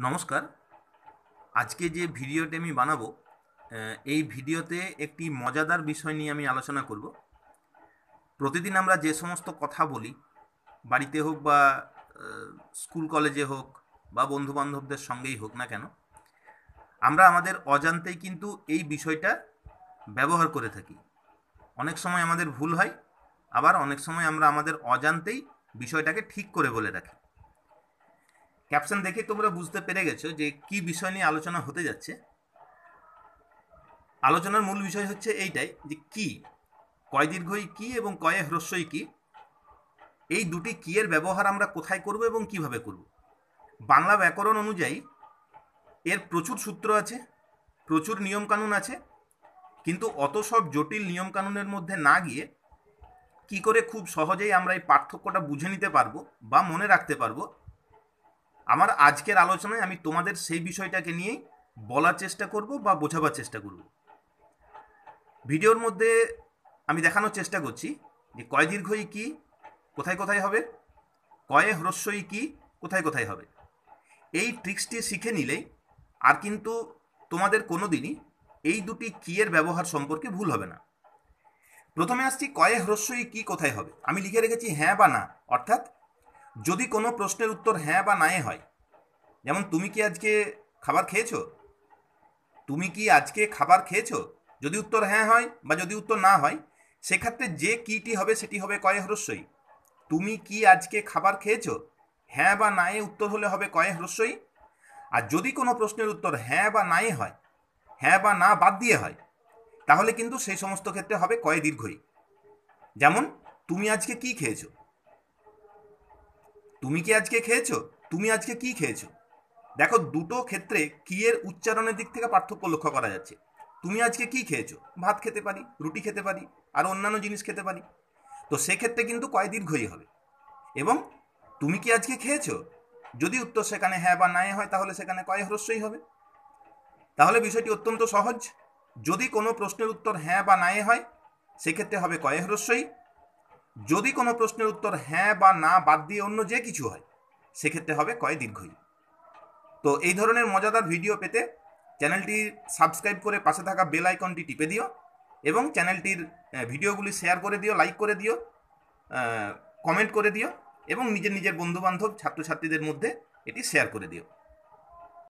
নমস্কার। আজকে যে ভিডিওটি আমি বানাবো এই ভিডিওতে একটি মজাদার বিষয় নিয়ে আমি আলোচনা করব। প্রতিদিন আমরা যে সমস্ত কথা বলি, বাড়িতে হোক বা স্কুল কলেজে হোক বা বন্ধুবান্ধবদের সঙ্গেই হোক না কেন, আমরা আমাদের অজান্তেই কিন্তু এই বিষয়টা ব্যবহার করে থাকি। অনেক সময় আমাদের ভুল হয়, আবার অনেক সময় আমরা আমাদের অজান্তেই বিষয়টাকে ঠিক করে বলে রাখি। ক্যাপশন দেখে তোমরা বুঝতে পেরে গেছো যে কি বিষয় নিয়ে আলোচনা হতে যাচ্ছে। আলোচনার মূল বিষয় হচ্ছে এইটাই যে কি, কয় দীর্ঘই কি এবং কয়ে হ্রস্বই কি, এই দুটি কি এর ব্যবহার আমরা কোথায় করব এবং কিভাবে করব। বাংলা ব্যাকরণ অনুযায়ী এর প্রচুর সূত্র আছে, প্রচুর নিয়মকানুন আছে, কিন্তু অত সব জটিল নিয়মকানুনের মধ্যে না গিয়ে কি করে খুব সহজেই আমরা এই পার্থক্যটা বুঝে নিতে পারবো বা মনে রাখতে পারবো, আমার আজকের আলোচনায় আমি তোমাদের সেই বিষয়টাকে নিয়েই বলার চেষ্টা করব বা বোঝাবার চেষ্টা করব। ভিডিওর মধ্যে আমি দেখানোর চেষ্টা করছি যে কয় দীর্ঘই কি কোথায় কোথায় হবে, কয়ে হ্রস্বই কি কোথায় কোথায় হবে। এই ট্রিক্সটি শিখে নিলেই আর কিন্তু তোমাদের কোনো দিনই এই দুটি কি এর ব্যবহার সম্পর্কে ভুল হবে না। প্রথমে আসছি কয়ে হ্রস্বই কি কোথায় হবে। আমি লিখে রেখেছি হ্যাঁ বা না, অর্থাৎ যদি কোনো প্রশ্নের উত্তর হ্যাঁ বা নায়ে হয়, যেমন তুমি কি আজকে খাবার খেয়েছো, তুমি কি আজকে খাবার খেয়েছো, যদি উত্তর হ্যাঁ হয় বা যদি উত্তর না হয়, সেক্ষেত্রে যে কিটি হবে সেটি হবে কয়ে হ্রস্বই। তুমি কি আজকে খাবার খেয়েছো, হ্যাঁ বা না এ উত্তর হলে হবে কয়ে হ্রস্বই। আর যদি কোনো প্রশ্নের উত্তর হ্যাঁ বা না এ হয়, হ্যাঁ বা না বাদ দিয়ে হয়, তাহলে কিন্তু সেই সমস্ত ক্ষেত্রে হবে কয়ে দীর্ঘই। যেমন তুমি আজকে কি খেয়েছো, তুমি কি আজকে খেয়েছো, তুমি আজকে কি খেয়েছো। দেখো দুটো ক্ষেত্রে কি এর উচ্চারণের দিক থেকে পার্থক্য লক্ষ্য করা যাচ্ছে। তুমি আজকে কি খেয়েছো, ভাত খেতে পারি, রুটি খেতে পারি, আর অন্যান্য জিনিস খেতে পারি, তো সেক্ষেত্রে কিন্তু কয় দীর্ঘই হবে। এবং তুমি কি আজকে খেয়েছো, যদি উত্তর সেখানে হ্যাঁ বা না হয়, তাহলে সেখানে কয় হ্রস্বই হবে। তাহলে বিষয়টি অত্যন্ত সহজ। যদি কোনো প্রশ্নের উত্তর হ্যাঁ বা না হয়, সেক্ষেত্রে হবে কয় হ্রস্বই। যদি কোনো প্রশ্নের উত্তর হ্যাঁ বা না বাদ দিয়ে অন্য যে কিছু হয়, সেক্ষেত্রে হবে কয় দীর্ঘই। তো এই ধরনের মজাদার ভিডিও পেতে চ্যানেলটি সাবস্ক্রাইব করে পাশে থাকা বেল আইকনটি টিপে দিও এবং চ্যানেলটির ভিডিওগুলি শেয়ার করে দিও, লাইক করে দিও, কমেন্ট করে দিও এবং নিজের নিজের বন্ধুবান্ধব ছাত্রছাত্রীদের মধ্যে এটি শেয়ার করে দিও।